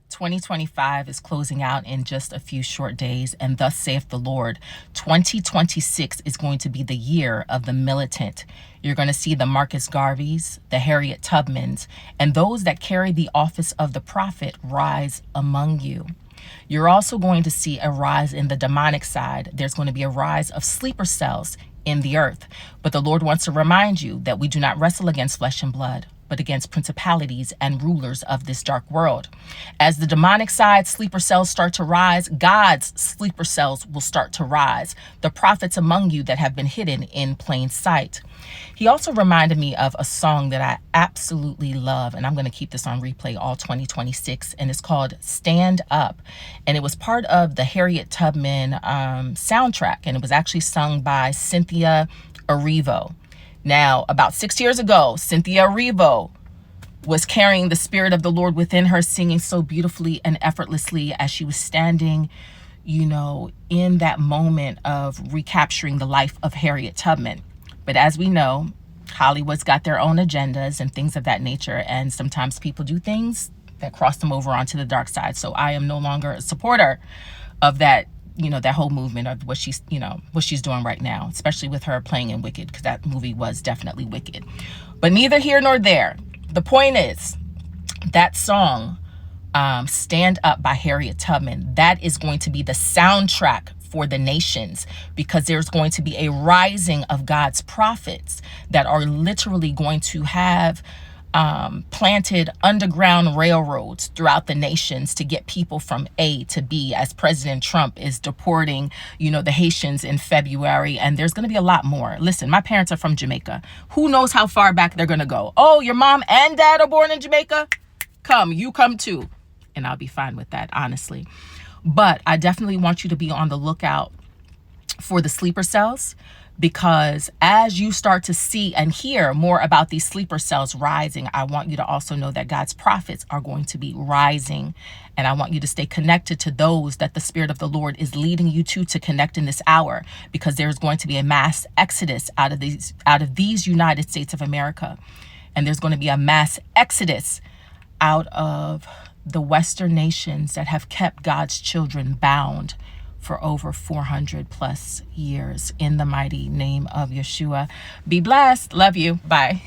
2025 is closing out in just a few short days, and thus saith the Lord, 2026 is going to be the year of the militant. You're going to see the Marcus Garveys, the Harriet Tubmans, and those that carry the office of the prophet rise among you. You're also going to see a rise in the demonic side. There's going to be a rise of sleeper cells in the earth. But the Lord wants to remind you that we do not wrestle against flesh and blood, but against principalities and rulers of this dark world. As the demonic side sleeper cells start to rise, God's sleeper cells will start to rise, the prophets among you that have been hidden in plain sight. He also reminded me of a song that I absolutely love, and I'm going to keep this on replay all 2026, and it's called Stand Up, and it was part of the Harriet Tubman soundtrack, and it was actually sung by Cynthia Erivo. Now, about 6 years ago, Cynthia Erivo was carrying the Spirit of the Lord within her, singing so beautifully and effortlessly as she was standing, in that moment of recapturing the life of Harriet Tubman. But as we know, Hollywood's got their own agendas and things of that nature, and sometimes people do things that cross them over onto the dark side. So I am no longer a supporter of that, that whole movement of what she's doing right now, especially with her playing in Wicked, because that movie was definitely wicked. But neither here nor there. The point is, that song, Stand Up by Harriet Tubman, that is going to be the soundtrack for the nations, because there's going to be a rising of God's prophets that are literally going to have planted underground railroads throughout the nations to get people from A to B, as President Trump is deporting, the Haitians in February. And there's going to be a lot more. Listen, my parents are from Jamaica. Who knows how far back they're going to go? Oh, your mom and dad are born in Jamaica? You come too. And I'll be fine with that, honestly. But I definitely want you to be on the lookout for the sleeper cells, because as you start to see and hear more about these sleeper cells rising, I want you to also know that God's prophets are going to be rising. And I want you to stay connected to those that the Spirit of the Lord is leading you to connect in this hour, because there's going to be a mass exodus out of these United States of America. And there's going to be a mass exodus out of the Western nations that have kept God's children bound for over 400 plus years. In the mighty name of Yeshua. Be blessed. Love you. Bye.